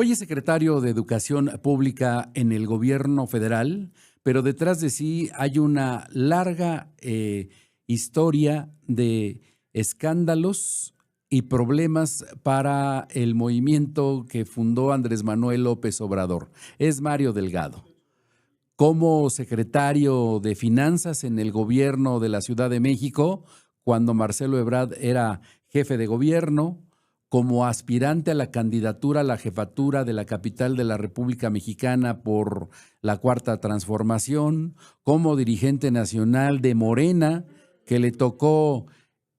Hoy es secretario de Educación Pública en el gobierno federal, pero detrás de sí hay una larga historia de escándalos y problemas para el movimiento que fundó Andrés Manuel López Obrador. Es Mario Delgado. Como secretario de Finanzas en el gobierno de la Ciudad de México, cuando Marcelo Ebrard era jefe de gobierno, como aspirante a la candidatura a la jefatura de la capital de la República Mexicana por la Cuarta Transformación, como dirigente nacional de Morena, que le tocó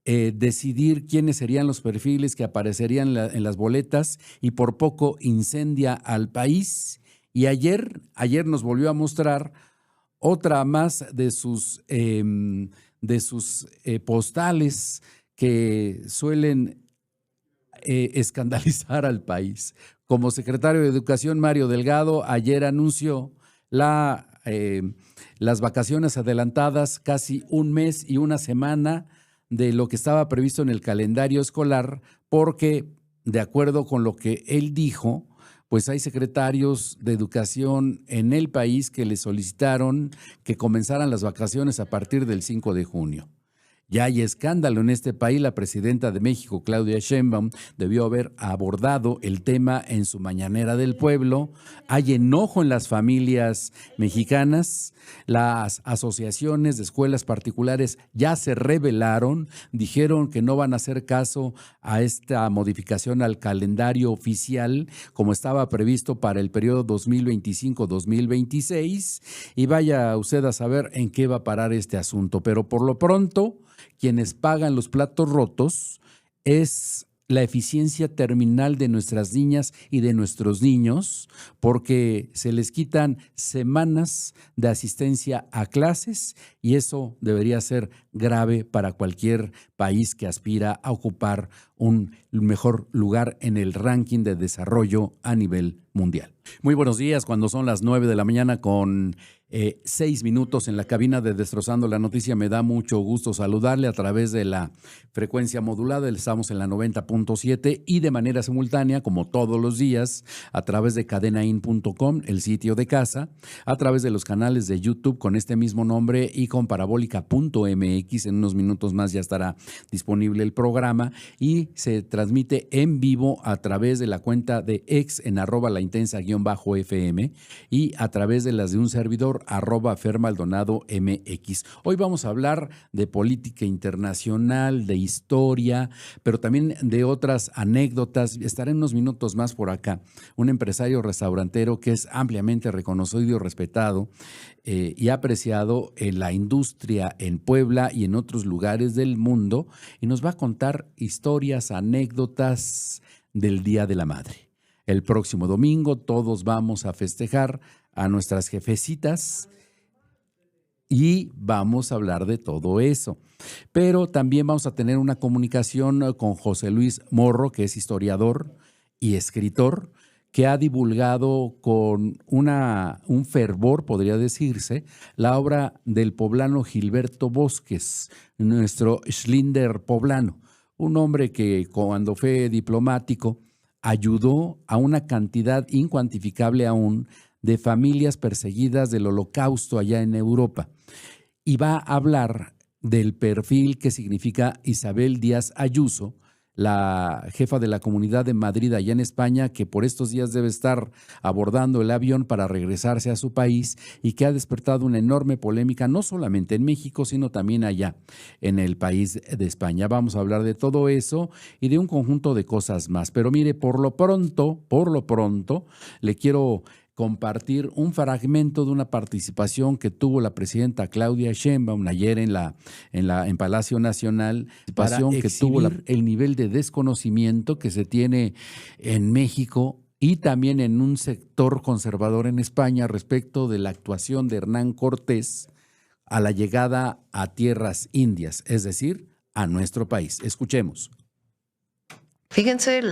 decidir quiénes serían los perfiles que aparecerían en las boletas y por poco incendia al país. Y ayer nos volvió a mostrar otra más de sus postales que suelen escandalizar al país. Como secretario de Educación, Mario Delgado ayer anunció las vacaciones adelantadas, casi un mes y una semana de lo que estaba previsto en el calendario escolar, porque, de acuerdo con lo que él dijo, pues hay secretarios de educación en el país que le solicitaron que comenzaran las vacaciones a partir del 5 de junio. Ya hay escándalo en este país. La presidenta de México, Claudia Sheinbaum, debió haber abordado el tema en su mañanera del pueblo. Hay enojo en las familias mexicanas. Las asociaciones de escuelas particulares ya se rebelaron, dijeron que no van a hacer caso a esta modificación al calendario oficial como estaba previsto para el periodo 2025-2026. Y vaya usted a saber en qué va a parar este asunto. Pero por lo pronto, quienes pagan los platos rotos es la eficiencia terminal de nuestras niñas y de nuestros niños, porque se les quitan semanas de asistencia a clases y eso debería ser grave para cualquier país que aspira a ocupar un mejor lugar en el ranking de desarrollo a nivel mundial. Muy buenos días, cuando son las 9 de la mañana con 6 minutos en la cabina de Destrozando la Noticia. Me da mucho gusto saludarle a través de la frecuencia modulada. Estamos en la 90.7 y de manera simultánea, como todos los días, a través de cadenain.com, el sitio de casa, a través de los canales de YouTube con este mismo nombre y con parabólica.mx. En unos minutos más ya estará disponible el programa y se transmite en vivo a través de la cuenta de X en @laintensa_FM y a través de las de un servidor @fermaldonado_mx. Hoy vamos a hablar de política internacional, de historia, pero también de otras anécdotas. Estaré en unos minutos más por acá. Un empresario restaurantero que es ampliamente reconocido y respetado y apreciado en la industria en Puebla y en otros lugares del mundo, y nos va a contar historias, anécdotas del Día de la Madre. El próximo domingo todos vamos a festejar a nuestras jefecitas y vamos a hablar de todo eso. Pero también vamos a tener una comunicación con José Luis Morro, que es historiador y escritor, que ha divulgado con un fervor, podría decirse, la obra del poblano Gilberto Bosques, nuestro Schlinder poblano, un hombre que cuando fue diplomático ayudó a una cantidad incuantificable aún de familias perseguidas del Holocausto allá en Europa. Y va a hablar del perfil que significa Isabel Díaz Ayuso, la jefa de la Comunidad de Madrid allá en España, que por estos días debe estar abordando el avión para regresarse a su país y que ha despertado una enorme polémica, no solamente en México, sino también allá en el país de España. Vamos a hablar de todo eso y de un conjunto de cosas más. Pero mire, por lo pronto, le quiero compartir un fragmento de una participación que tuvo la presidenta Claudia Sheinbaum ayer en Palacio Nacional, para que tuvo el nivel de desconocimiento que se tiene en México y también en un sector conservador en España respecto de la actuación de Hernán Cortés a la llegada a tierras indias, es decir, a nuestro país. Escuchemos. Fíjense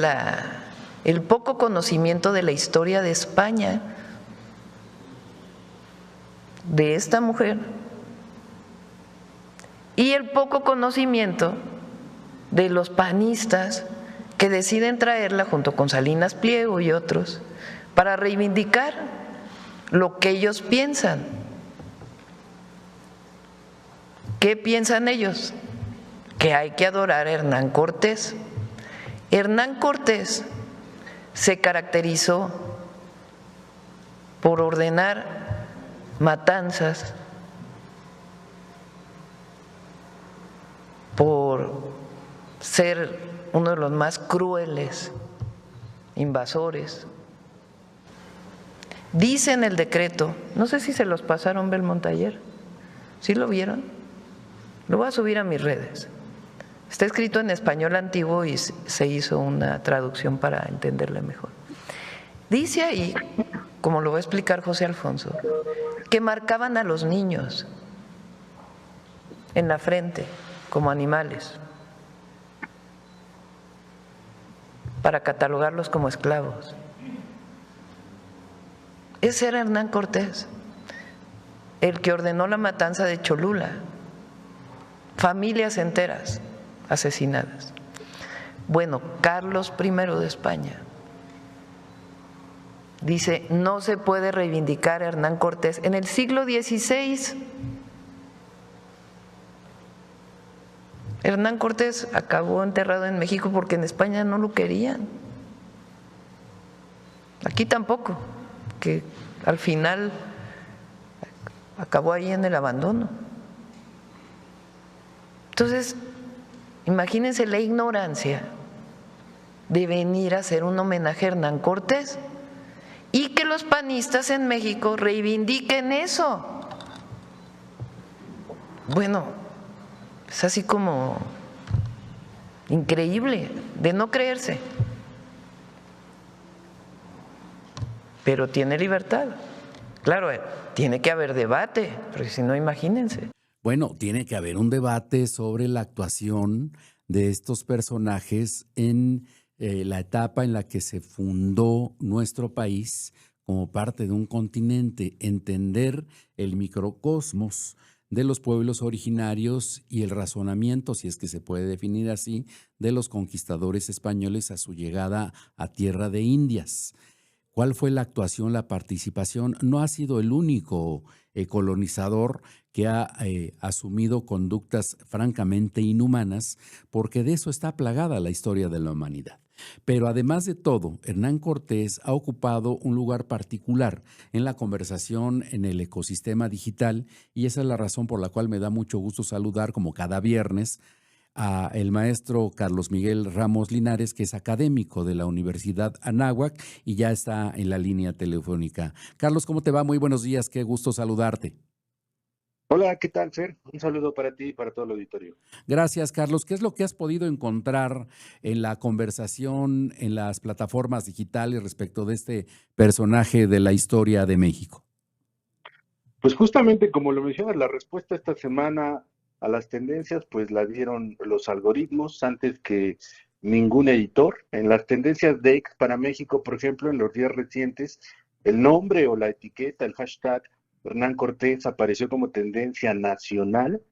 el poco conocimiento de la historia de España de esta mujer y el poco conocimiento de los panistas que deciden traerla junto con Salinas Pliego y otros para reivindicar lo que ellos piensan. ¿Qué piensan ellos? Que hay que adorar a Hernán Cortés. Hernán Cortés se caracterizó por ordenar matanzas, por ser uno de los más crueles invasores. Dice en el decreto, no sé si se los pasaron Belmont ayer, ¿sí lo vieron? Lo voy a subir a mis redes. Está escrito en español antiguo y se hizo una traducción para entenderle mejor. Dice ahí, como lo va a explicar José Alfonso, que marcaban a los niños en la frente como animales para catalogarlos como esclavos. Ese era Hernán Cortés, el que ordenó la matanza de Cholula, familias enteras asesinadas. Bueno, Carlos I de España dice, no se puede reivindicar a Hernán Cortés. En el siglo XVI, Hernán Cortés acabó enterrado en México porque en España no lo querían. Aquí tampoco, que al final acabó ahí en el abandono. Entonces, imagínense la ignorancia de venir a hacer un homenaje a Hernán Cortés y que los panistas en México reivindiquen eso. Bueno, es así como increíble, de no creerse. Pero tiene libertad. Claro, tiene que haber debate, porque si no, imagínense. Bueno, tiene que haber un debate sobre la actuación de estos personajes en la etapa en la que se fundó nuestro país como parte de un continente, entender el microcosmos de los pueblos originarios y el razonamiento, si es que se puede definir así, de los conquistadores españoles a su llegada a tierra de Indias. ¿Cuál fue la actuación, la participación? No ha sido el único colonizador que ha asumido conductas francamente inhumanas, porque de eso está plagada la historia de la humanidad. Pero además de todo, Hernán Cortés ha ocupado un lugar particular en la conversación en el ecosistema digital, y esa es la razón por la cual me da mucho gusto saludar, como cada viernes, a el maestro Carlos Miguel Ramos Linares, que es académico de la Universidad Anáhuac y ya está en la línea telefónica. Carlos, ¿cómo te va? Muy buenos días, qué gusto saludarte. Hola, ¿qué tal, Fer? Un saludo para ti y para todo el auditorio. Gracias, Carlos. ¿Qué es lo que has podido encontrar en la conversación en las plataformas digitales respecto de este personaje de la historia de México? Pues justamente como lo mencionas, la respuesta esta semana a las tendencias, pues la dieron los algoritmos antes que ningún editor. En las tendencias de X para México, por ejemplo, en los días recientes, el nombre o la etiqueta, el hashtag Hernán Cortés apareció como tendencia nacional,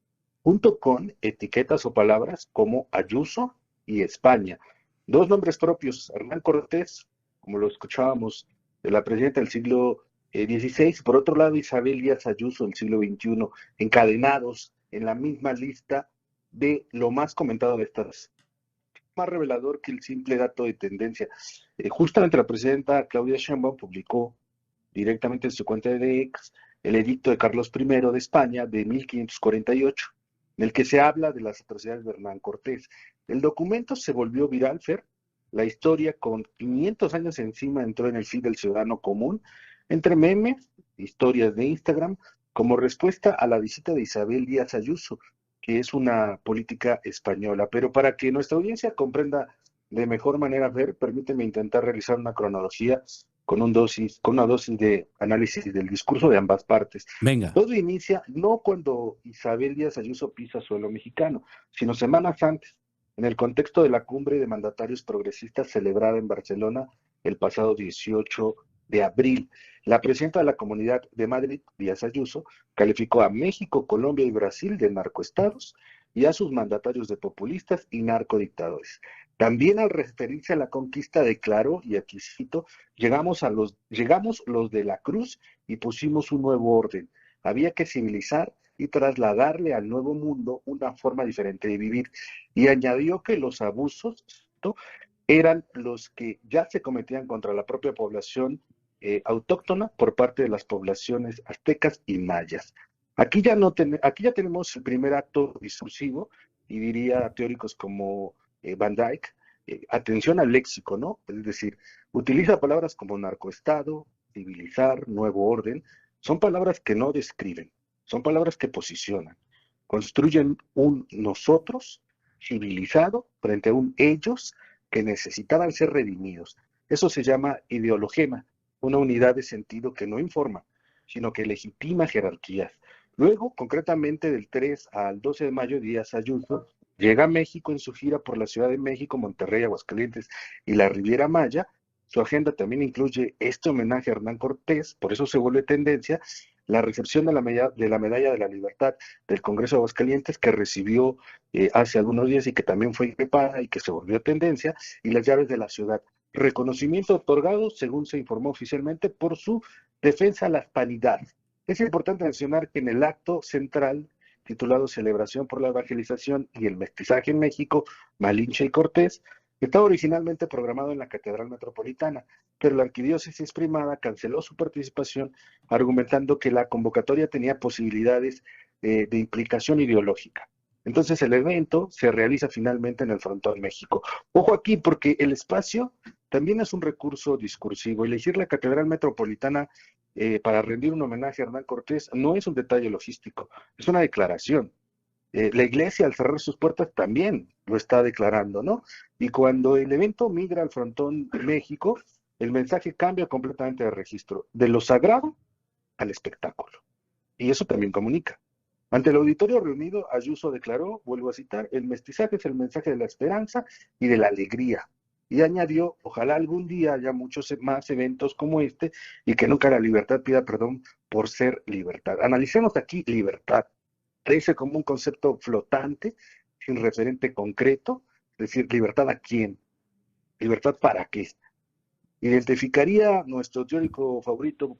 junto con etiquetas o palabras como Ayuso y España. Dos nombres propios, Hernán Cortés, como lo escuchábamos, de la presidenta del siglo XVI, por otro lado Isabel Díaz Ayuso del siglo XXI, encadenados en la misma lista de lo más comentado de estas. Más revelador que el simple dato de tendencia. Justamente la presidenta Claudia Sheinbaum publicó directamente en su cuenta de X el edicto de Carlos I de España de 1548, en el que se habla de las atrocidades de Hernán Cortés. El documento se volvió viral, Fer. La historia, con 500 años encima, entró en el feed del ciudadano común, entre memes, historias de Instagram, como respuesta a la visita de Isabel Díaz Ayuso, que es una política española. Pero para que nuestra audiencia comprenda de mejor manera, Fer, permíteme intentar realizar una cronología con una dosis de análisis del discurso de ambas partes. Venga. Todo inicia no cuando Isabel Díaz Ayuso pisa suelo mexicano, sino semanas antes, en el contexto de la cumbre de mandatarios progresistas celebrada en Barcelona el pasado 18 de abril. La presidenta de la Comunidad de Madrid, Díaz Ayuso, calificó a México, Colombia y Brasil de narcoestados y a sus mandatarios de populistas y narcodictadores. También al referirse a la conquista declaró, y aquí cito, llegamos los de la cruz y pusimos un nuevo orden. Había que civilizar y trasladarle al nuevo mundo una forma diferente de vivir. Y añadió que los abusos, ¿no?, eran los que ya se cometían contra la propia población autóctona por parte de las poblaciones aztecas y mayas. Aquí ya tenemos el primer acto discursivo, y diría teóricos como Van Dyck, atención al léxico, ¿no? Es decir, utiliza palabras como narcoestado, civilizar, nuevo orden. Son palabras que no describen, son palabras que posicionan, construyen un nosotros civilizado frente a un ellos que necesitaban ser redimidos. Eso se llama ideologema, una unidad de sentido que no informa, sino que legitima jerarquías. Luego, concretamente del 3 al 12 de mayo, Díaz Ayuso llega a México en su gira por la Ciudad de México, Monterrey, Aguascalientes y la Riviera Maya. Su agenda también incluye este homenaje a Hernán Cortés, por eso se vuelve tendencia, la recepción de la Medalla de la Libertad del Congreso de Aguascalientes, que recibió hace algunos días y que también fue increpada y que se volvió tendencia, y las llaves de la ciudad. Reconocimiento otorgado, según se informó oficialmente, por su defensa a la hispanidad. Es importante mencionar que en el acto central, titulado Celebración por la Evangelización y el Mestizaje en México, Malinche y Cortés, estaba originalmente programado en la Catedral Metropolitana, pero la Arquidiócesis Primada canceló su participación, argumentando que la convocatoria tenía posibilidades de implicación ideológica. Entonces el evento se realiza finalmente en el Frontón México. Ojo aquí, porque el espacio también es un recurso discursivo. Elegir la Catedral Metropolitana para rendir un homenaje a Hernán Cortés no es un detalle logístico, es una declaración. La iglesia, al cerrar sus puertas, también lo está declarando, ¿no? Y cuando el evento migra al Frontón México, el mensaje cambia completamente de registro, de lo sagrado al espectáculo. Y eso también comunica. Ante el auditorio reunido, Ayuso declaró, vuelvo a citar, el mestizaje es el mensaje de la esperanza y de la alegría. Y añadió, ojalá algún día haya muchos más eventos como este y que nunca la libertad pida perdón por ser libertad. Analicemos aquí libertad. Parece como un concepto flotante, sin referente concreto, es decir, ¿libertad a quién? ¿Libertad para qué? Identificaría nuestro teórico favorito,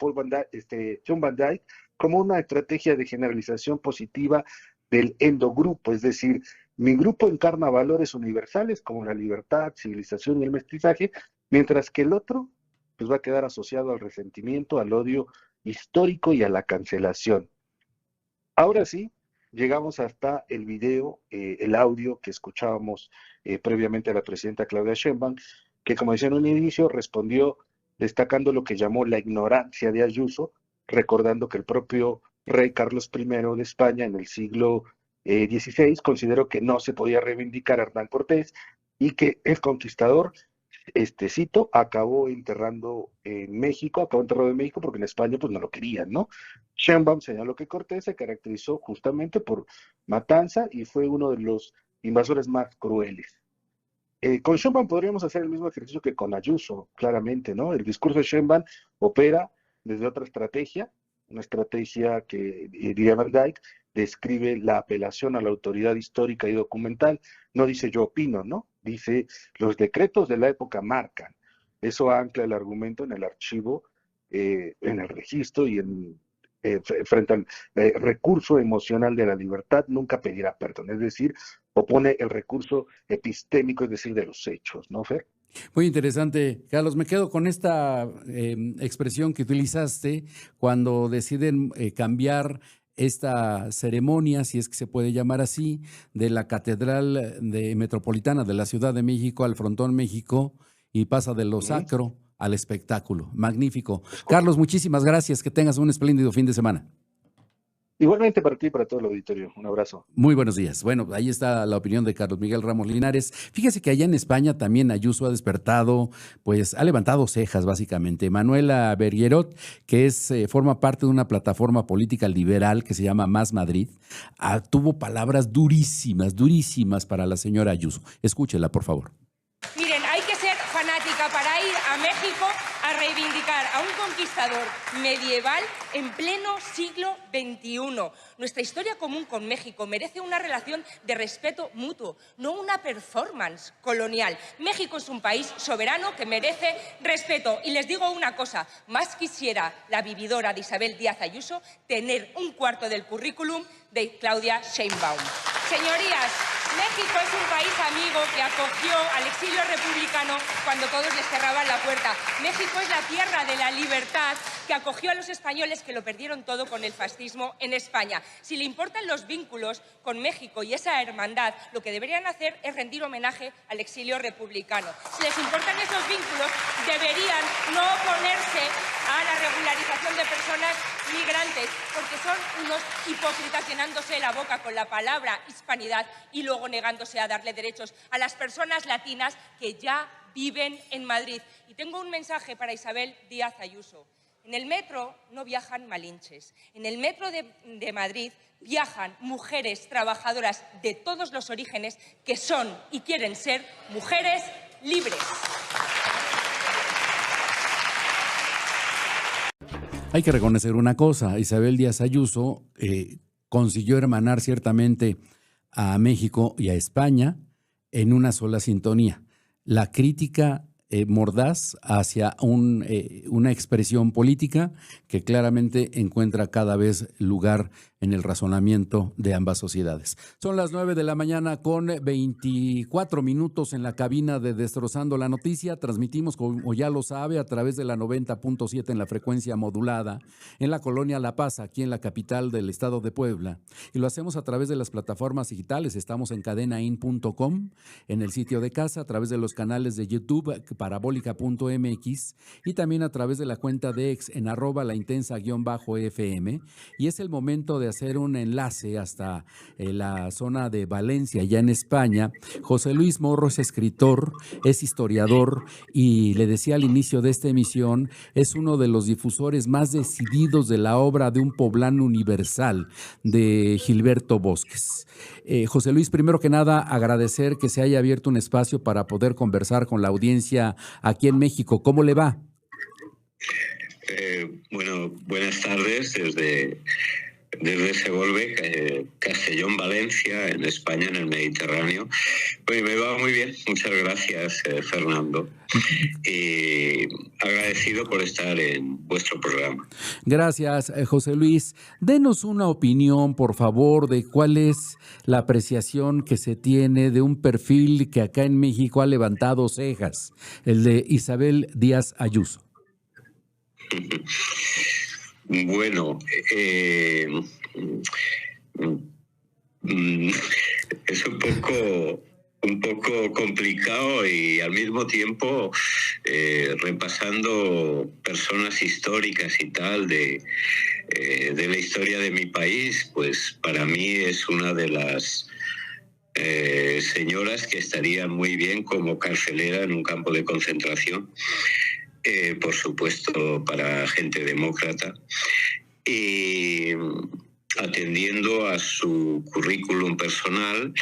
John Van Dyck, como una estrategia de generalización positiva del endogrupo, es decir, mi grupo encarna valores universales como la libertad, civilización y el mestizaje, mientras que el otro pues va a quedar asociado al resentimiento, al odio histórico y a la cancelación. Ahora sí, llegamos hasta el video, el audio que escuchábamos previamente a la presidenta Claudia Sheinbaum, que, como decía en un inicio, respondió destacando lo que llamó la ignorancia de Ayuso, recordando que el propio rey Carlos I de España en el siglo XVI consideró que no se podía reivindicar a Hernán Cortés y que el conquistador, cito, acabó enterrado en México porque en España pues no lo querían, ¿no? Sheinbaum señaló que Cortés se caracterizó justamente por matanza y fue uno de los invasores más crueles. Con Sheinbaum podríamos hacer el mismo ejercicio que con Ayuso, claramente, ¿no? El discurso de Sheinbaum opera desde otra estrategia, una estrategia que, diría Van Dyck, describe la apelación a la autoridad histórica y documental. No dice yo opino, ¿no? Dice los decretos de la época marcan. Eso ancla el argumento en el archivo, en el registro y frente al recurso emocional de la libertad, nunca pedirá perdón. Es decir, opone el recurso epistémico, es decir, de los hechos, ¿no, Fer? Muy interesante, Carlos. Me quedo con esta expresión que utilizaste cuando deciden cambiar esta ceremonia, si es que se puede llamar así, de la Catedral Metropolitana de la Ciudad de México al Frontón México y pasa de lo sacro al espectáculo. Magnífico. Carlos, muchísimas gracias. Que tengas un espléndido fin de semana. Igualmente para ti y para todo el auditorio. Un abrazo. Muy buenos días. Bueno, ahí está la opinión de Carlos Miguel Ramos Linares. Fíjese que allá en España también Ayuso ha despertado, pues ha levantado cejas básicamente. Manuela Berguerot, que forma parte de una plataforma política liberal que se llama Más Madrid, tuvo palabras durísimas, durísimas para la señora Ayuso. Escúchela, por favor. Miren, hay que ser fanática para ir a México a reivindicar a un conquistador medieval en pleno siglo XXI. Nuestra historia común con México merece una relación de respeto mutuo, no una performance colonial. México es un país soberano que merece respeto. Y les digo una cosa, más quisiera la vividora de Isabel Díaz Ayuso tener un cuarto del currículum de Claudia Sheinbaum. Señorías, México es un país amigo que acogió al exilio republicano cuando todos les cerraban la puerta. México es la tierra de la libertad que acogió a los españoles que lo perdieron todo con el fascismo en España. Si le importan los vínculos con México y esa hermandad, lo que deberían hacer es rendir homenaje al exilio republicano. Si les importan esos vínculos, deberían no oponerse a la regularización de personas migrantes, porque son unos hipócritas llenándose la boca con la palabra hispanidad y luego negándose a darle derechos a las personas latinas que ya viven en Madrid. Y tengo un mensaje para Isabel Díaz Ayuso. En el metro no viajan malinches. En el metro de Madrid viajan mujeres trabajadoras de todos los orígenes que son y quieren ser mujeres libres. Hay que reconocer una cosa, Isabel Díaz Ayuso consiguió hermanar ciertamente a México y a España en una sola sintonía. La crítica mordaz hacia una expresión política que claramente encuentra cada vez lugar en el razonamiento de ambas sociedades. Son las 9 de la mañana con 24 minutos en la cabina de Destrozando la Noticia. Transmitimos, como ya lo sabe, a través de la 90.7 en la frecuencia modulada en la colonia La Paz, aquí en la capital del estado de Puebla. Y lo hacemos a través de las plataformas digitales. Estamos en cadenain.com, en el sitio de casa, a través de los canales de YouTube, parabólica.mx, y también a través de la cuenta de X en @laintensa_FM. Y es el momento de hacer un enlace hasta la zona de Valencia, ya en España. José Luis Morro es escritor, es historiador y le decía al inicio de esta emisión, es uno de los difusores más decididos de la obra de un poblano universal de Gilberto Bosques. José Luis, primero que nada, agradecer que se haya abierto un espacio para poder conversar con la audiencia aquí en México. ¿Cómo le va? Bueno, buenas tardes desde Segolbe, Castellón, Valencia, en España, en el Mediterráneo. Pues me va muy bien, muchas gracias, Fernando. Y agradecido por estar en vuestro programa. Gracias, José Luis. Denos una opinión, por favor, de cuál es la apreciación que se tiene de un perfil que acá en México ha levantado cejas, el de Isabel Díaz Ayuso. Bueno, es un poco complicado y al mismo tiempo repasando personas históricas y tal de la historia de mi país, pues para mí es una de las señoras que estaría muy bien como carcelera en un campo de concentración. Por supuesto, para gente demócrata, y atendiendo a su currículum personal,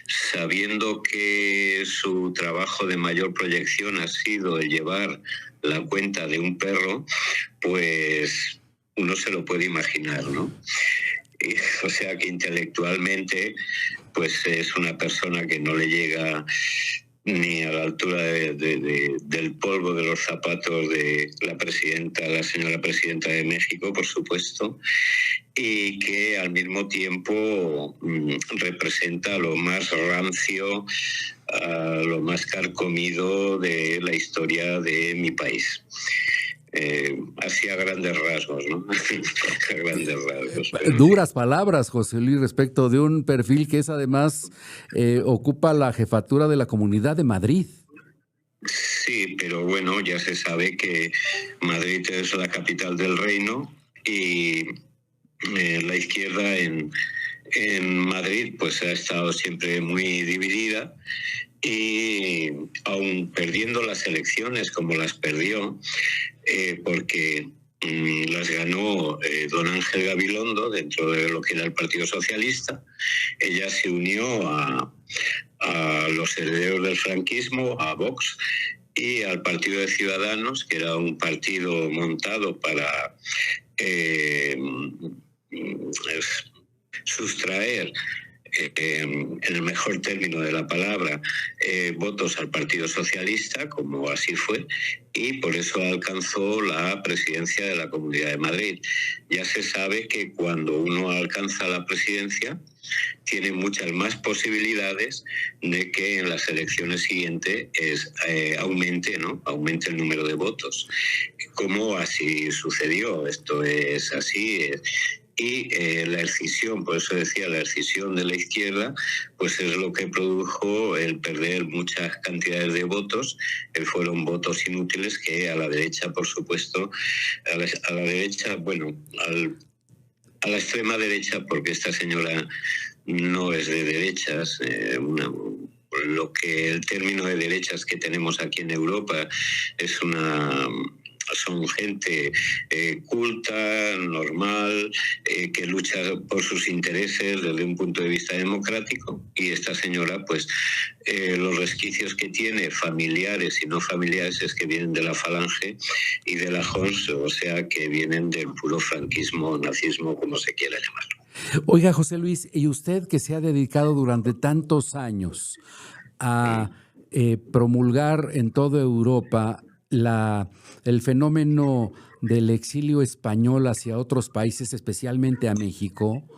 sabiendo que su trabajo de mayor proyección ha sido el llevar la cuenta de un perro, pues uno se lo puede imaginar, ¿no? O sea que intelectualmente, pues es una persona que no le llega ni a la altura del polvo de los zapatos de la señora presidenta de México, por supuesto, y que al mismo tiempo representa lo más rancio, lo más carcomido de la historia de mi país. Así a grandes rasgos, ¿no? A grandes rasgos. Duras palabras, José Luis, respecto de un perfil que es además ocupa la jefatura de la Comunidad de Madrid. Sí, pero bueno, ya se sabe que Madrid es la capital del reino y la izquierda en Madrid pues ha estado siempre muy dividida. Y aun perdiendo las elecciones como las perdió, porque las ganó don Ángel Gabilondo dentro de lo que era el Partido Socialista, ella se unió a los herederos del franquismo, a Vox, y al Partido de Ciudadanos, que era un partido montado para sustraer, en el mejor término de la palabra, votos al Partido Socialista, como así fue, y por eso alcanzó la presidencia de la Comunidad de Madrid. Ya se sabe que cuando uno alcanza la presidencia tiene muchas más posibilidades de que en las elecciones siguientes aumente el número de votos, como así sucedió. Esto es así. Y la escisión, por eso decía, la escisión de la izquierda, pues es lo que produjo el perder muchas cantidades de votos. Fueron votos inútiles que a la derecha, por supuesto, a la derecha, bueno, a la extrema derecha, porque esta señora no es de derechas, lo que el término de derechas que tenemos aquí en Europa son gente culta, normal, que lucha por sus intereses desde un punto de vista democrático, y esta señora, pues los resquicios que tiene, familiares y no familiares, es que vienen de la Falange y de la Homs, o sea, que vienen del puro franquismo, nazismo, como se quiera llamarlo. Oiga, José Luis, y usted que se ha dedicado durante tantos años a promulgar en toda Europa el fenómeno del exilio español hacia otros países, especialmente a México,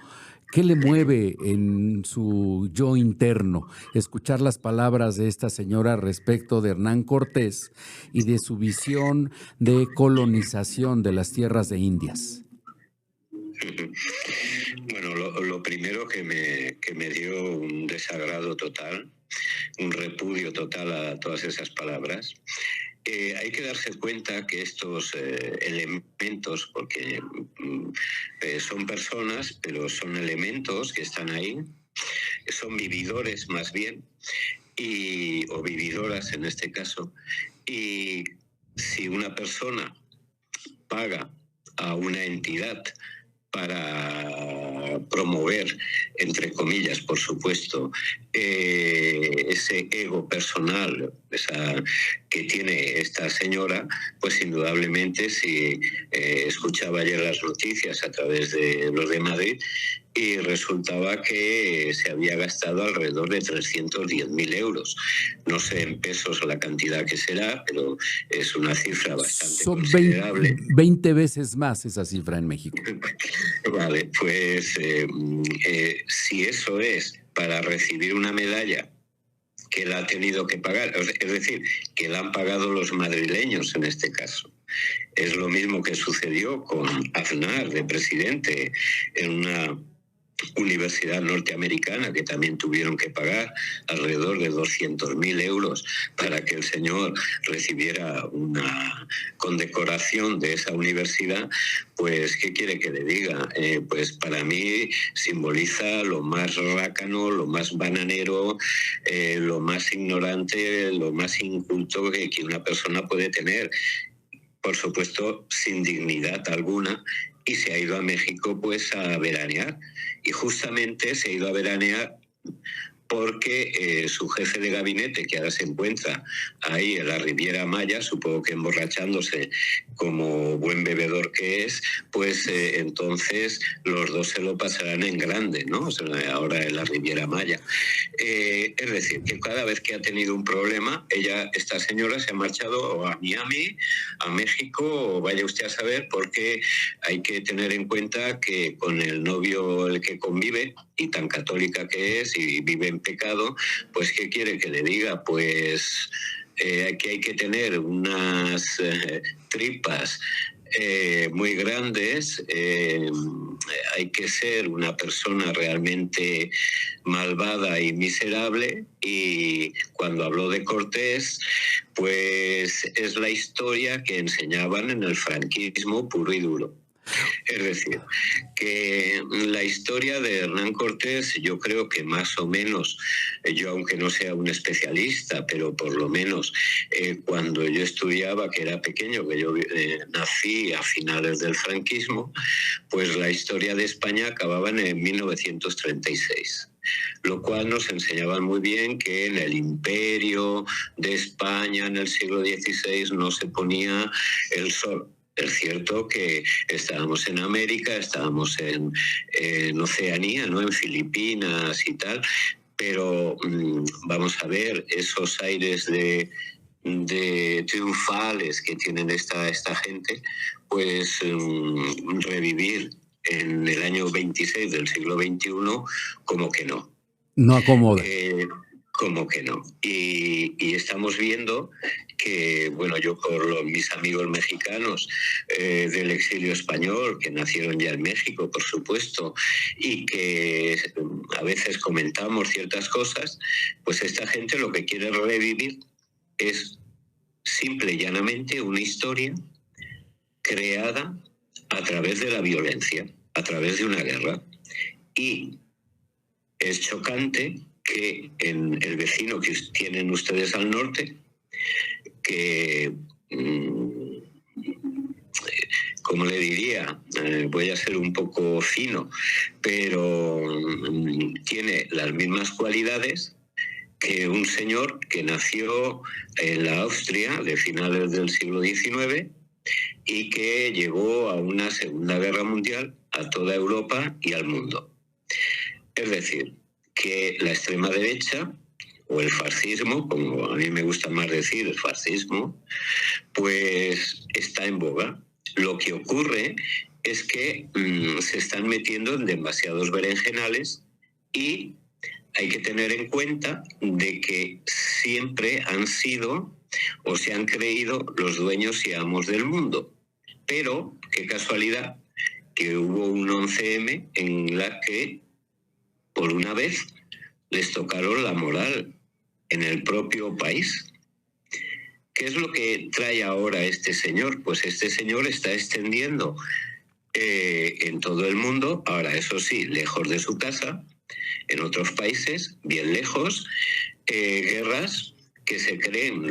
¿qué le mueve en su yo interno escuchar las palabras de esta señora respecto de Hernán Cortés y de su visión de colonización de las tierras de Indias? Bueno, lo primero que me dio un desagrado total, un repudio total a todas esas palabras. Hay que darse cuenta que estos elementos, porque son personas, pero son elementos que están ahí, son vividores más bien, o vividoras en este caso, y si una persona paga a una entidad para promover, entre comillas, por supuesto, ese ego personal que tiene esta señora, pues indudablemente, si escuchaba ayer las noticias a través de los de Madrid, y resultaba que se había gastado alrededor de 310.000 euros. No sé en pesos la cantidad que será, pero es una cifra bastante considerable. 20 veces más esa cifra en México. Vale, pues si eso es para recibir una medalla que la ha tenido que pagar, es decir, que la han pagado los madrileños en este caso. Es lo mismo que sucedió con Aznar de presidente en una universidad norteamericana, que también tuvieron que pagar alrededor de 200.000 euros para que el señor recibiera una condecoración de esa universidad. Pues, ¿qué quiere que le diga? Pues para mí simboliza lo más rácano, lo más bananero, lo más ignorante, lo más inculto que una persona puede tener. Por supuesto, sin dignidad alguna, y se ha ido a México pues a veranear. Y justamente se ha ido a veranear porque su jefe de gabinete, que ahora se encuentra ahí en la Riviera Maya, supongo que emborrachándose como buen bebedor que es, pues entonces los dos se lo pasarán en grande, ¿no? O sea, ahora en la Riviera Maya. Es decir, que cada vez que ha tenido un problema, esta señora se ha marchado a Miami, a México, o vaya usted a saber, porque hay que tener en cuenta que con el novio el que convive, y tan católica que es, y vive en pecado, pues ¿qué quiere que le diga? Pues que hay que tener unas tripas muy grandes, hay que ser una persona realmente malvada y miserable. Y cuando habló de Cortés, pues es la historia que enseñaban en el franquismo puro y duro. Es decir, que la historia de Hernán Cortés, yo creo que más o menos, yo aunque no sea un especialista, pero por lo menos cuando yo estudiaba, que era pequeño, que yo nací a finales del franquismo, pues la historia de España acababa en 1936. lo cual nos enseñaban muy bien que en el imperio de España en el siglo XVI no se ponía el sol. Es cierto que estábamos en América, estábamos en Oceanía, ¿no? En Filipinas y tal, pero vamos a ver, esos aires de triunfales que tienen esta gente, pues revivir en el año 26 del siglo XXI, como que no. No acomoda. Como que no. Y estamos viendo que, bueno, yo por mis amigos mexicanos del exilio español, que nacieron ya en México, por supuesto, y que a veces comentamos ciertas cosas, pues esta gente lo que quiere revivir es simple y llanamente una historia creada a través de la violencia, a través de una guerra. Y es chocante que en el vecino que tienen ustedes al norte, que, como le diría, voy a ser un poco fino, pero tiene las mismas cualidades que un señor que nació en la Austria de finales del siglo XIX y que llevó a una Segunda Guerra Mundial a toda Europa y al mundo. Es decir, que la extrema derecha o el fascismo, como a mí me gusta más decir el fascismo, pues está en boga. Lo que ocurre es que se están metiendo en demasiados berenjenales y hay que tener en cuenta de que siempre han sido o se han creído los dueños y amos del mundo. Pero, qué casualidad, que hubo un 11M en la que, por una vez, les tocaron la moral en el propio país. ¿Qué es lo que trae ahora este señor? Pues este señor está extendiendo en todo el mundo, ahora eso sí, lejos de su casa, en otros países, bien lejos, guerras que se creen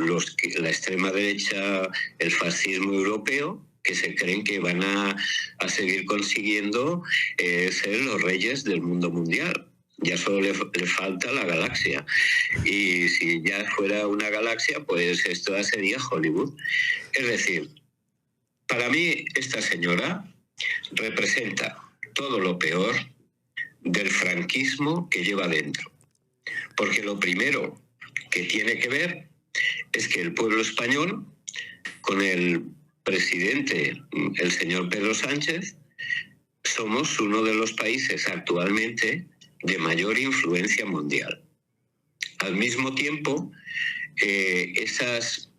la extrema derecha, el fascismo europeo, que se creen que van a seguir consiguiendo ser los reyes del mundo mundial. Ya solo le falta la galaxia. Y si ya fuera una galaxia, pues esto sería Hollywood. Es decir, para mí esta señora representa todo lo peor del franquismo que lleva dentro. Porque lo primero que tiene que ver es que el pueblo español, con el presidente, el señor Pedro Sánchez, somos uno de los países actualmente de mayor influencia mundial. Al mismo tiempo, esas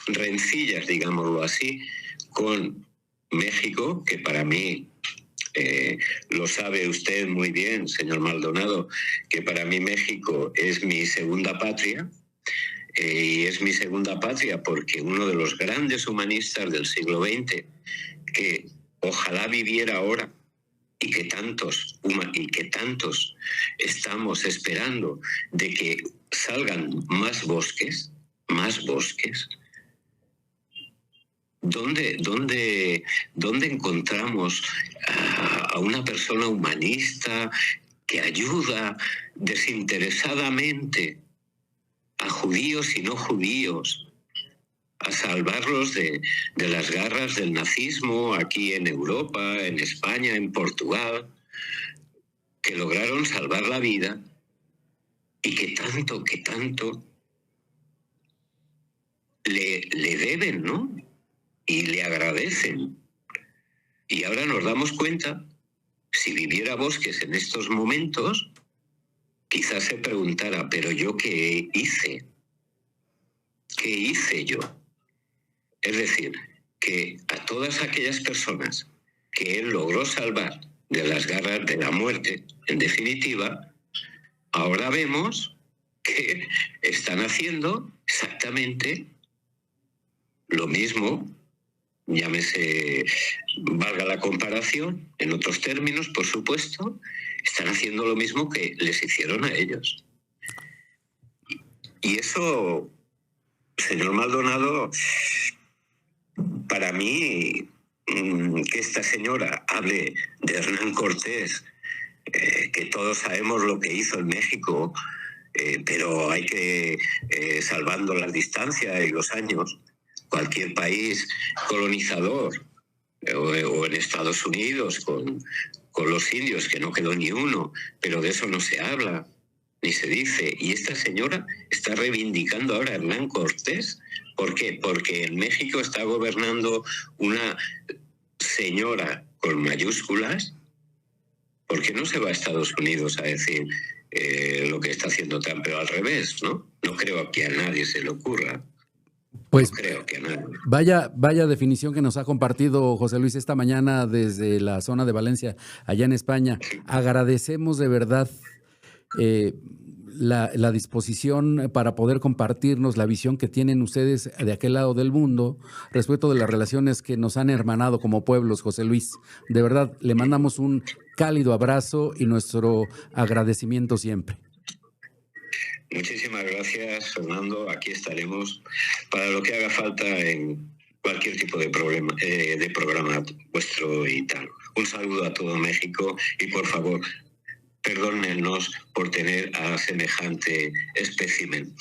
rencillas, digámoslo así, con México, que para mí, lo sabe usted muy bien, señor Maldonado, que para mí México es mi segunda patria, y es mi segunda patria porque uno de los grandes humanistas del siglo XX, que ojalá viviera ahora, y que tantos estamos esperando de que salgan más bosques. ¿Dónde encontramos a una persona humanista que ayuda desinteresadamente a judíos y no judíos a salvarlos de las garras del nazismo aquí en Europa, en España, en Portugal, que lograron salvar la vida y que tanto le deben, ¿no? Y le agradecen. Y ahora nos damos cuenta, si viviera Bosques en estos momentos, quizás se preguntara, ¿pero yo qué hice? ¿Qué hice yo? Es decir, que a todas aquellas personas que él logró salvar de las garras de la muerte, en definitiva, ahora vemos que están haciendo exactamente lo mismo, llámese, valga la comparación, en otros términos, por supuesto, están haciendo lo mismo que les hicieron a ellos. Y eso, señor Maldonado, para mí, que esta señora hable de Hernán Cortés que todos sabemos lo que hizo en México, pero hay que, salvando las distancias y los años, cualquier país colonizador, o en Estados Unidos con los indios, que no quedó ni uno, pero de eso no se habla ni se dice. Y esta señora está reivindicando ahora a Hernán Cortés. ¿Por qué? Porque en México está gobernando una señora con mayúsculas. ¿Por qué no se va a Estados Unidos a decir lo que está haciendo Trump, pero al revés, ¿no? No creo que a nadie se le ocurra. Pues no creo que a nadie. Vaya definición que nos ha compartido José Luis esta mañana desde la zona de Valencia, allá en España. Agradecemos de verdad la disposición para poder compartirnos la visión que tienen ustedes de aquel lado del mundo respecto de las relaciones que nos han hermanado como pueblos, José Luis. De verdad, le mandamos un cálido abrazo y nuestro agradecimiento siempre. Muchísimas gracias, Fernando. Aquí estaremos para lo que haga falta en cualquier tipo de programa vuestro y tal. Un saludo a todo México y, por favor, perdónennos por tener a semejante espécimen.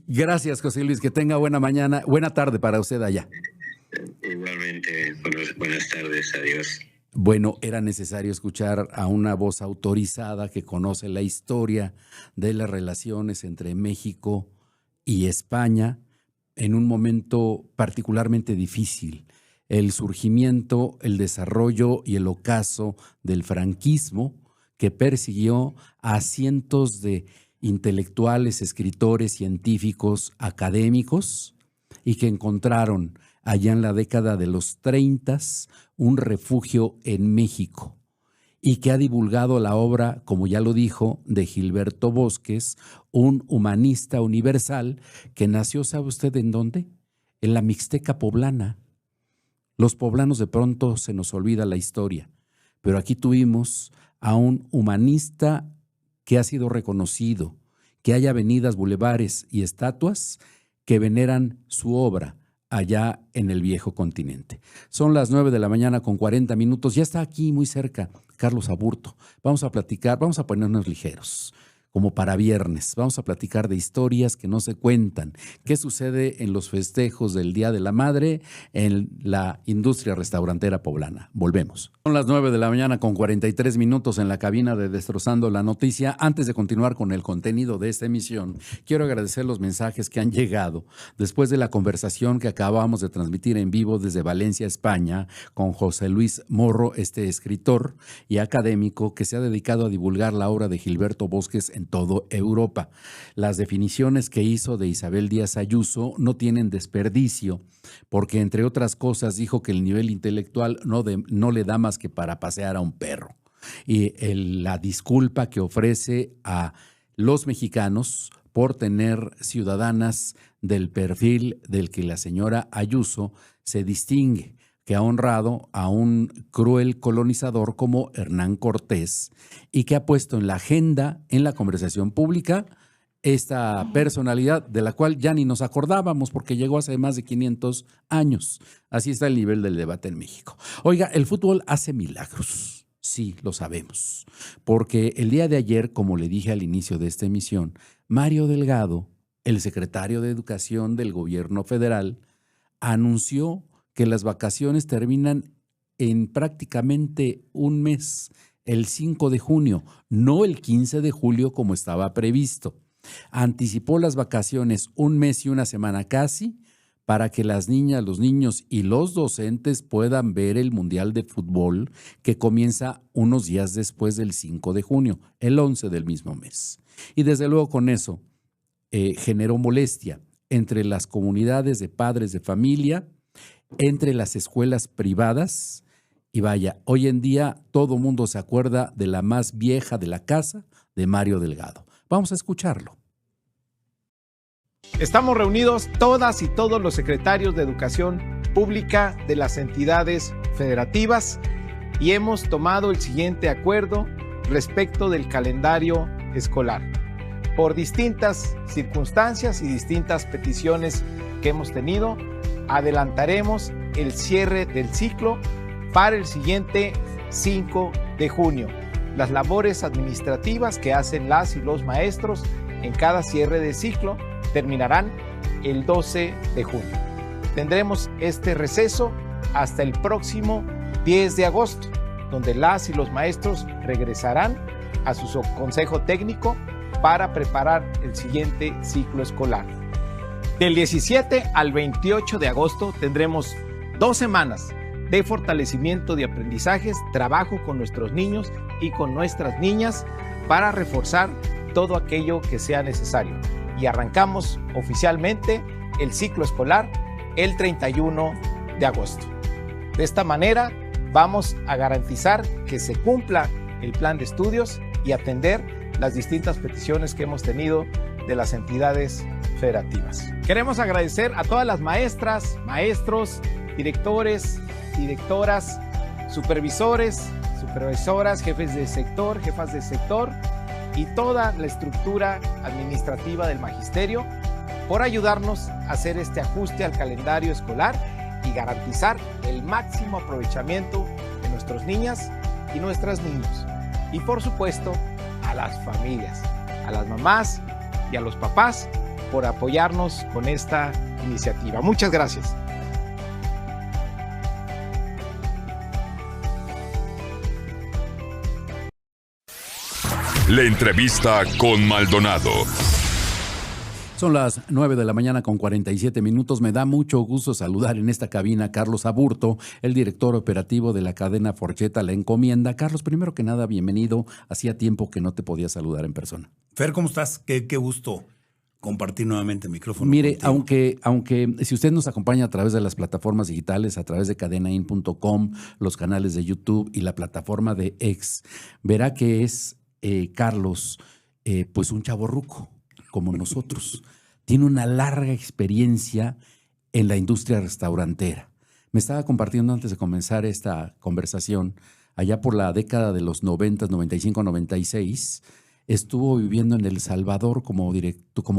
Gracias, José Luis. Que tenga buena tarde para usted allá. Igualmente, buenas tardes. Adiós. Bueno, era necesario escuchar a una voz autorizada que conoce la historia de las relaciones entre México y España en un momento particularmente difícil. El surgimiento, el desarrollo y el ocaso del franquismo que persiguió a cientos de intelectuales, escritores, científicos, académicos y que encontraron allá en la década de los 30 un refugio en México y que ha divulgado la obra, como ya lo dijo, de Gilberto Bosques, un humanista universal que nació, ¿sabe usted en dónde? En la Mixteca poblana. Los poblanos de pronto se nos olvida la historia, pero aquí tuvimos a un humanista que ha sido reconocido, que hay avenidas, bulevares y estatuas que veneran su obra allá en el viejo continente. Son las 9 de la mañana con 40 minutos. Ya está aquí muy cerca Carlos Aburto. Vamos a platicar, vamos a ponernos ligeros, como para viernes. Vamos a platicar de historias que no se cuentan. ¿Qué sucede en los festejos del Día de la Madre en la industria restaurantera poblana? Volvemos. Son las 9 de la mañana con 43 minutos en la cabina de Destrozando la Noticia. Antes de continuar con el contenido de esta emisión, quiero agradecer los mensajes que han llegado después de la conversación que acabamos de transmitir en vivo desde Valencia, España, con José Luis Morro, este escritor y académico que se ha dedicado a divulgar la obra de Gilberto Bosques en toda Europa. Las definiciones que hizo de Isabel Díaz Ayuso no tienen desperdicio, porque entre otras cosas dijo que el nivel intelectual no le da más que para pasear a un perro. Y la disculpa que ofrece a los mexicanos por tener ciudadanas del perfil del que la señora Ayuso se distingue, que ha honrado a un cruel colonizador como Hernán Cortés y que ha puesto en la agenda, en la conversación pública, esta personalidad de la cual ya ni nos acordábamos porque llegó hace más de 500 años. Así está el nivel del debate en México. Oiga, el fútbol hace milagros. Sí, lo sabemos. Porque el día de ayer, como le dije al inicio de esta emisión, Mario Delgado, el secretario de Educación del gobierno federal, anunció que las vacaciones terminan en prácticamente un mes, el 5 de junio, no el 15 de julio como estaba previsto. Anticipó las vacaciones un mes y una semana casi para que las niñas, los niños y los docentes puedan ver el Mundial de Fútbol que comienza unos días después del 5 de junio, el 11 del mismo mes. Y desde luego con eso generó molestia entre las comunidades de padres de familia, entre las escuelas privadas, y vaya, hoy en día todo mundo se acuerda de la más vieja de la casa, de Mario Delgado. Vamos a escucharlo. Estamos reunidos todas y todos los secretarios de Educación Pública de las entidades federativas y hemos tomado el siguiente acuerdo respecto del calendario escolar. Por distintas circunstancias y distintas peticiones que hemos tenido, adelantaremos el cierre del ciclo para el siguiente 5 de junio. las labores administrativas que hacen las y los maestros en cada cierre de ciclo terminarán el 12 de junio. Tendremos este receso hasta el próximo 10 de agosto, donde las y los maestros regresarán a su consejo técnico para preparar el siguiente ciclo escolar. Del 17 al 28 de agosto tendremos 2 semanas de fortalecimiento de aprendizajes, trabajo con nuestros niños y con nuestras niñas para reforzar todo aquello que sea necesario. Y arrancamos oficialmente el ciclo escolar el 31 de agosto. De esta manera vamos a garantizar que se cumpla el plan de estudios y atender las distintas peticiones que hemos tenido de las entidades federativas. Queremos agradecer a todas las maestras, maestros, directores, directoras, supervisores, supervisoras, jefes de sector, jefas de sector y toda la estructura administrativa del magisterio por ayudarnos a hacer este ajuste al calendario escolar y garantizar el máximo aprovechamiento de nuestras niñas y nuestros niños. Y por supuesto, a las familias, a las mamás y a los papás por apoyarnos con esta iniciativa. Muchas gracias. La entrevista con Maldonado. Son las 9 de la mañana con 47 minutos. Me da mucho gusto saludar en esta cabina a Carlos Aburto, el director operativo de la cadena Forcheta La Encomienda. Carlos, primero que nada, bienvenido. Hacía tiempo que no te podía saludar en persona. Fer, ¿cómo estás? Qué gusto compartir nuevamente el micrófono. Mire, aunque si usted nos acompaña a través de las plataformas digitales, a través de cadenain.com, los canales de YouTube y la plataforma de X, verá que es Carlos, pues un chavorruco como nosotros. Tiene una larga experiencia en la industria restaurantera. Me estaba compartiendo antes de comenzar esta conversación, allá por la década de los 90, 95, 96, estuvo viviendo en El Salvador como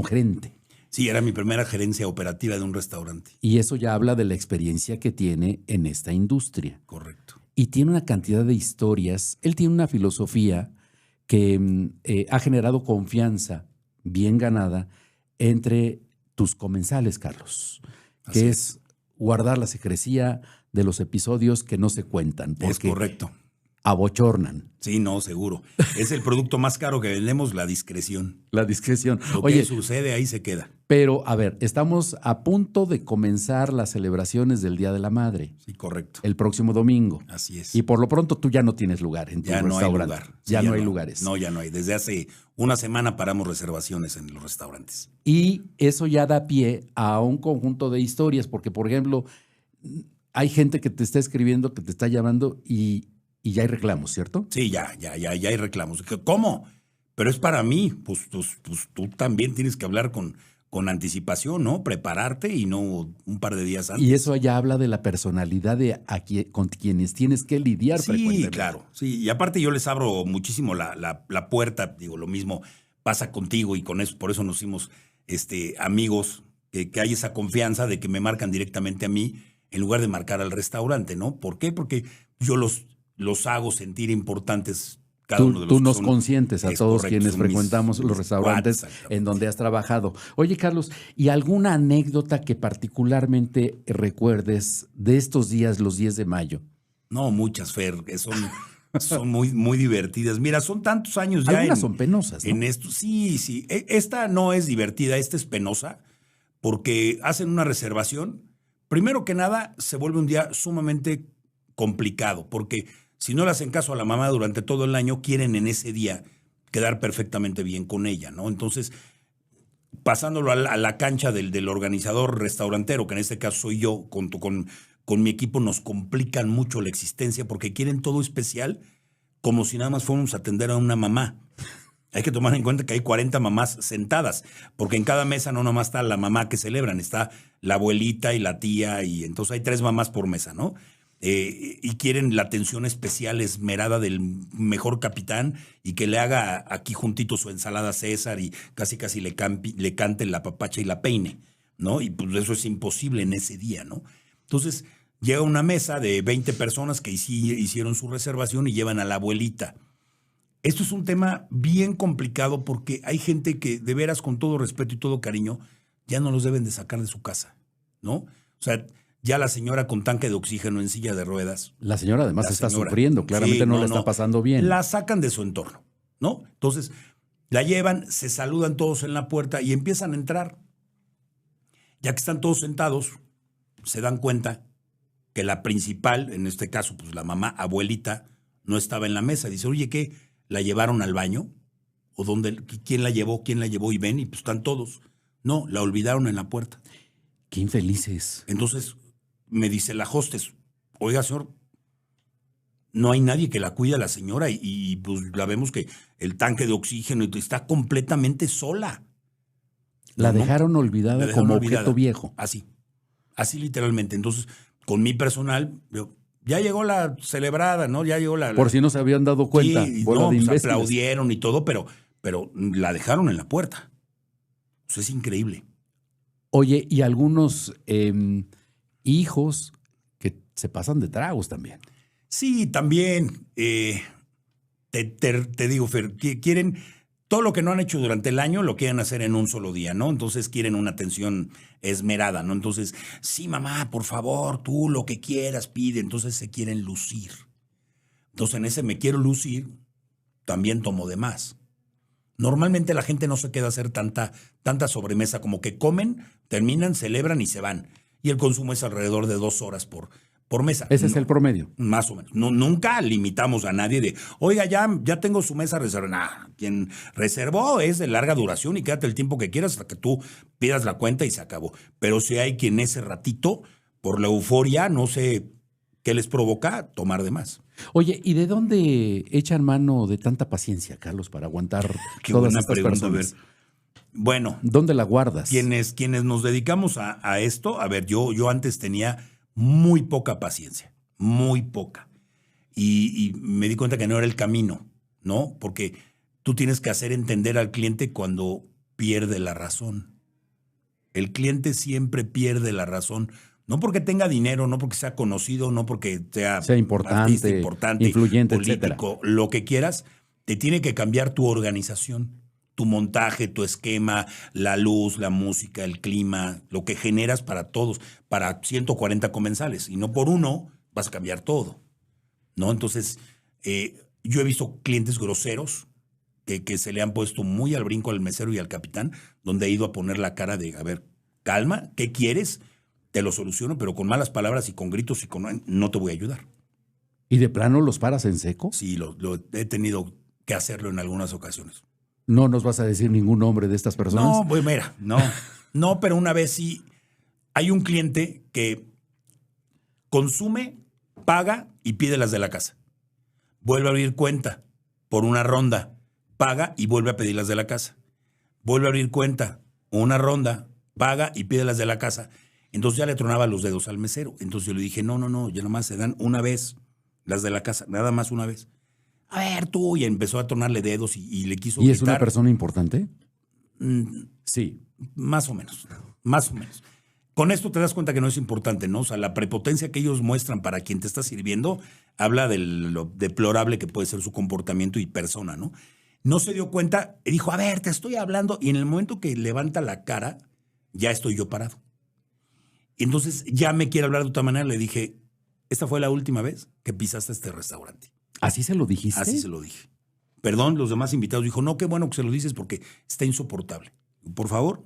gerente. Sí, era mi primera gerencia operativa de un restaurante. Y eso ya habla de la experiencia que tiene en esta industria. Correcto. Y tiene una cantidad de historias. Él tiene una filosofía que ha generado confianza bien ganada entre tus comensales, Carlos, que es guardar la secrecía de los episodios que no se cuentan. Porque es correcto. Abochornan. Sí, no, seguro. Es el producto más caro que vendemos, la discreción. La discreción. Lo que sucede ahí se queda. Pero, a ver, estamos a punto de comenzar las celebraciones del Día de la Madre. Sí, correcto. El próximo domingo. Así es. Y por lo pronto tú ya no tienes lugar en tu restaurante. Ya no hay lugar. Sí, ya no hay lugares. No, ya no hay. Desde hace una semana paramos reservaciones en los restaurantes. Y eso ya da pie a un conjunto de historias, porque, por ejemplo, hay gente que te está escribiendo, que te está llamando y ya hay reclamos, ¿cierto? Sí, ya hay reclamos. ¿Cómo? Pero es para mí. Pues tú también tienes que hablar con anticipación, ¿no? Prepararte y no un par de días antes. Y eso ya habla de la personalidad con quienes tienes que lidiar frecuentemente. Sí, claro. Sí, y aparte yo les abro muchísimo la puerta. Digo, lo mismo pasa contigo y con eso, por eso nos hicimos amigos, que hay esa confianza de que me marcan directamente a mí en lugar de marcar al restaurante, ¿no? ¿Por qué? Porque yo los hago sentir importantes cada uno de los Tú nos consientes a todos quienes frecuentamos los restaurantes en donde has trabajado. Oye, Carlos, ¿y alguna anécdota que particularmente recuerdes de estos días, los 10 de mayo? No, muchas, Fer, que son muy, muy divertidas. Mira, son tantos años ya. Algunas son penosas, ¿no? En esto, sí. Esta no es divertida, esta es penosa, porque hacen una reservación. Primero que nada, se vuelve un día sumamente complicado, porque si no le hacen caso a la mamá durante todo el año, quieren en ese día quedar perfectamente bien con ella, ¿no? Entonces, pasándolo a la cancha del organizador restaurantero, que en este caso soy yo, con mi equipo, nos complican mucho la existencia porque quieren todo especial como si nada más fuéramos a atender a una mamá. Hay que tomar en cuenta que hay 40 mamás sentadas, porque en cada mesa no nomás está la mamá que celebran, está la abuelita y la tía, y entonces hay 3 mamás por mesa, ¿no? Y quieren la atención especial esmerada del mejor capitán y que le haga aquí juntito su ensalada César y casi le cante la papacha y la peine, ¿no? Y pues eso es imposible en ese día, ¿no? Entonces llega una mesa de 20 personas que hicieron su reservación y llevan a la abuelita. esto es un tema bien complicado porque hay gente que de veras con todo respeto y todo cariño ya no los deben de sacar de su casa, ¿no? O sea, ya la señora con tanque de oxígeno en silla de ruedas. La señora además La está señora. sufriendo, claramente Sí, no le está pasando bien. La sacan de su entorno, ¿no? Entonces, la llevan, se saludan todos en la puerta y empiezan a entrar. Ya que están todos sentados, se dan cuenta que la principal, en este caso, pues la mamá, abuelita, no estaba en la mesa. Dice, oye, ¿qué? ¿La llevaron al baño? ¿O dónde? ¿Quién la llevó? ¿Quién la llevó? Y ven, y pues están todos. No, la olvidaron en la puerta. Qué infelices. Entonces, me dice la hostess, oiga, señor, no hay nadie que la cuide a la señora y pues la vemos que el tanque de oxígeno está completamente sola. La No, dejaron olvidada la dejaron como olvidada. objeto viejo. Así literalmente. Entonces, con mi personal, ya llegó la celebrada, ¿no? Ya llegó la... Por si no se habían dado cuenta. Sí, bola de pues imbéciles. aplaudieron y todo, pero la dejaron en la puerta. Eso es increíble. Oye, y algunos hijos que se pasan de tragos también. Sí, también. Te digo, Fer, quieren... Todo lo que no han hecho durante el año lo quieren hacer en un solo día, ¿no? Entonces quieren una atención esmerada, ¿no? Entonces, sí, mamá, por favor, tú lo que quieras pide. Entonces se quieren lucir. Entonces en ese me quiero lucir, también tomo de más. Normalmente la gente no se queda a hacer tanta sobremesa, como que comen, terminan, celebran y se van. Y el consumo es alrededor de 2 horas por mesa. Ese es el promedio. Más o menos. No, nunca limitamos a nadie de, oiga, ya tengo su mesa reservada. Nah, quien reservó es de larga duración y quédate el tiempo que quieras hasta que tú pidas la cuenta y se acabó. Pero si hay quien ese ratito, por la euforia, no sé qué les provoca, tomar de más. Oye, ¿y de dónde echan mano de tanta paciencia, Carlos, para aguantar Qué todas buena estas pregunta, a ver. personas? Bueno, ¿Dónde la guardas? quienes nos dedicamos a esto, a ver, yo antes tenía muy poca paciencia, muy poca. Y me di cuenta que no era el camino, ¿no? Porque tú tienes que hacer entender al cliente cuando pierde la razón. El cliente siempre pierde la razón. No porque tenga dinero, no porque sea conocido, no porque sea importante, artista, importante, influyente, político, lo que quieras, te tiene que cambiar tu organización, tu montaje, tu esquema, la luz, la música, el clima, lo que generas para todos, para 140 comensales. Y no por uno vas a cambiar todo, ¿no? Entonces, yo he visto clientes groseros que se le han puesto muy al brinco al mesero y al capitán, donde he ido a poner la cara de, a ver, calma, ¿qué quieres? Te lo soluciono, pero con malas palabras y con gritos y con no te voy a ayudar. ¿Y de plano los paras en seco? Sí, lo he tenido que hacerlo en algunas ocasiones. ¿No nos vas a decir ningún nombre de estas personas? No, pues mira, no, pero una vez sí, hay un cliente que consume, paga y pide las de la casa. Vuelve a abrir cuenta por una ronda, paga y vuelve a pedir las de la casa. Vuelve a abrir cuenta, una ronda, paga y pide las de la casa. Entonces ya le tronaba los dedos al mesero. Entonces yo le dije, no, ya nomás se dan una vez las de la casa, nada más una vez. A ver, tú, y empezó a tronarle dedos y le quiso ¿Y gritar. es una persona importante? Sí. Más o menos. Con esto te das cuenta que no es importante, ¿no? O sea, la prepotencia que ellos muestran para quien te está sirviendo habla de lo deplorable que puede ser su comportamiento y persona, ¿no? No se dio cuenta, dijo, a ver, te estoy hablando, y en el momento que levanta la cara, ya estoy yo parado. Y entonces ya me quiere hablar de otra manera, le dije, esta fue la última vez que pisaste este restaurante. ¿Así se lo dijiste? Así se lo dije. Perdón, los demás invitados dijo, no, qué bueno que se lo dices porque está insoportable. Por favor,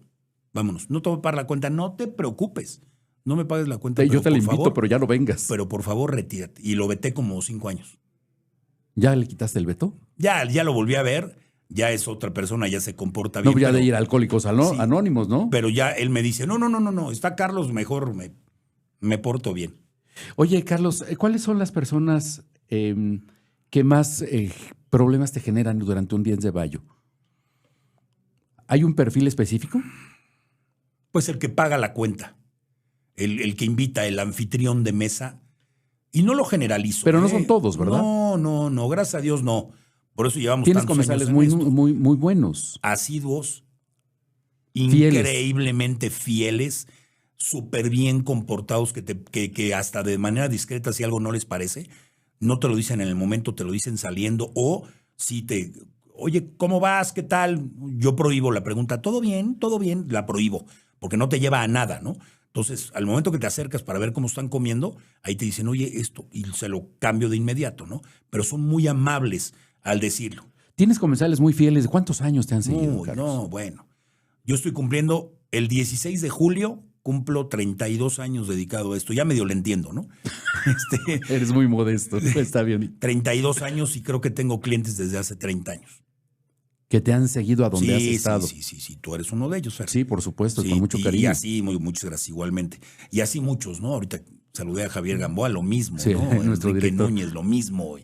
vámonos. No te voy a pagar la cuenta, no te preocupes. No me pagues la cuenta. Yo te la invito, favor, pero ya no vengas. Pero por favor, retírate. Y lo veté como 5 años. ¿Ya le quitaste el veto? Ya lo volví a ver. Ya es otra persona, ya se comporta bien. No, ya de ir a Alcohólicos sí, Anónimos, ¿no? Pero ya él me dice, no, está Carlos, mejor me porto bien. Oye, Carlos, ¿cuáles son las personas que más problemas te generan durante un día en Ceballo? ¿Hay un perfil específico? Pues el que paga la cuenta, el que invita, el anfitrión de mesa. Y no lo generalizo. Pero no son todos, ¿verdad? No, gracias a Dios no. Por eso llevamos Tienes tantos años comensales en esto. muy buenos. Asiduos, Fieles. Increíblemente fieles, súper bien comportados, que hasta de manera discreta, si algo no les parece, no te lo dicen en el momento, te lo dicen saliendo, o Oye, ¿cómo vas? ¿Qué tal? Yo prohíbo la pregunta, ¿todo bien? ¿Todo bien? La prohíbo, porque no te lleva a nada, ¿no? Entonces, al momento que te acercas para ver cómo están comiendo, ahí te dicen, oye, esto, y se lo cambio de inmediato, ¿no? Pero son muy amables al decirlo. Tienes comensales muy fieles. ¿Cuántos años te han seguido, Carlos? No, bueno. Yo estoy cumpliendo el 16 de julio, cumplo 32 años dedicado a esto. Ya medio le entiendo, ¿no? Eres muy modesto, está bien. 32 años y creo que tengo clientes desde hace 30 años. Que te han seguido a donde has estado. Sí, tú eres uno de ellos, Fer. Sí, por supuesto, Sí, con mucho cariño. Y así, muchas gracias, igualmente. Y así muchos, ¿no? Ahorita saludé a Javier Gamboa, lo mismo, Sí, ¿no? nuestro Enrique director. Núñez, lo mismo.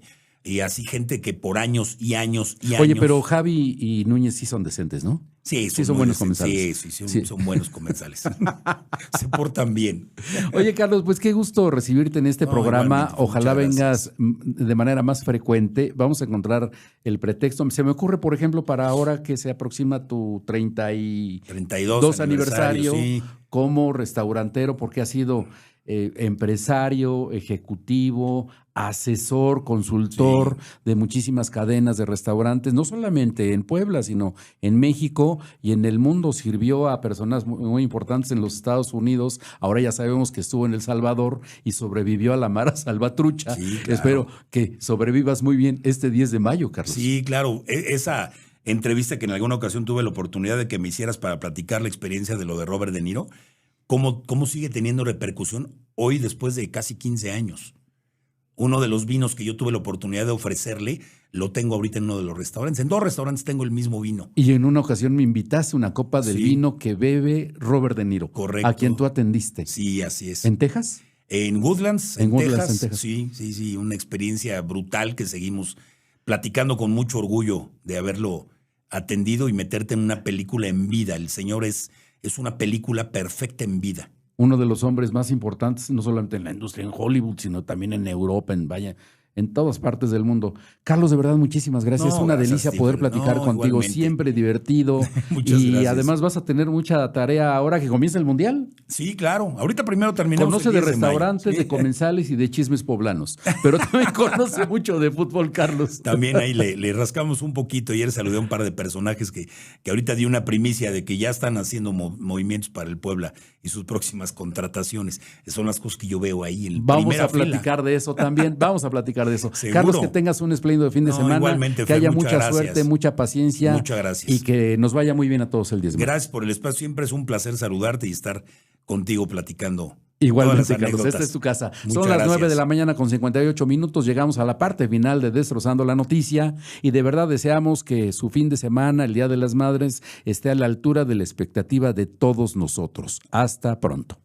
Y así gente que por años y años y Oye, años. pero Javi y Núñez sí son decentes, ¿no? Sí, son buenos comensales. Sí, son buenos comensales. Se portan bien. Oye, Carlos, pues qué gusto recibirte en este No, programa. igualmente, Ojalá muchas vengas de manera más frecuente. Vamos a encontrar el pretexto. Se me ocurre, por ejemplo, para ahora que se aproxima tu 32 aniversario sí. como restaurantero, porque has sido empresario, ejecutivo, asesor, consultor de muchísimas cadenas de restaurantes, no solamente en Puebla, sino en México y en el mundo. Sirvió a personas muy importantes en los Estados Unidos. Ahora ya sabemos que estuvo en El Salvador y sobrevivió a la Mara Salvatrucha. Sí, claro. Espero que sobrevivas muy bien este 10 de mayo, Carlos. Sí, claro. Esa entrevista que en alguna ocasión tuve la oportunidad de que me hicieras para platicar la experiencia de lo de Robert De Niro, ¿cómo sigue teniendo repercusión hoy después de casi 15 años? Uno de los vinos que yo tuve la oportunidad de ofrecerle, lo tengo ahorita en uno de los restaurantes. En 2 restaurantes tengo el mismo vino. Y en una ocasión me invitaste una copa del Sí. vino que bebe Robert De Niro. Correcto. A quien tú atendiste. Sí, así es. ¿En Texas? En Woodlands, En Woodlands, Texas. en Texas. Sí, una experiencia brutal que seguimos platicando con mucho orgullo de haberlo atendido y meterte en una película en vida. El señor es una película perfecta en vida. Uno de los hombres más importantes, no solamente en la industria, en Hollywood, sino también en Europa, en todas partes del mundo. Carlos, de verdad, muchísimas gracias. No, es una gracias, delicia poder Stephen. platicar No, contigo, igualmente. siempre divertido. Muchas y gracias. además vas a tener mucha tarea ahora que comienza el Mundial. Sí, claro. Ahorita primero terminamos. Conoce el de 10 mayo. restaurantes, Sí. de comensales y de chismes poblanos. Pero también conoce mucho de fútbol, Carlos. También ahí le rascamos un poquito. Ayer saludé a un par de personajes que ahorita di una primicia de que ya están haciendo movimientos para el Puebla y sus próximas contrataciones. Son las cosas que yo veo ahí en Vamos primera a platicar fila. de eso también. Vamos a platicar de eso. Seguro. Carlos, que tengas un espléndido fin de No, semana. igualmente, que Fer, haya muchas mucha gracias. suerte, mucha paciencia. Muchas gracias. Y que nos vaya muy bien a todos el 10 de mayo. Gracias por el espacio. Siempre es un placer saludarte y estar contigo platicando. Igualmente, todas las Carlos, anécdotas. esta es tu casa. Muchas Son las 9 gracias. de la mañana con 58 minutos. Llegamos a la parte final de Destrozando la Noticia y de verdad deseamos que su fin de semana, el Día de las Madres, esté a la altura de la expectativa de todos nosotros. Hasta pronto.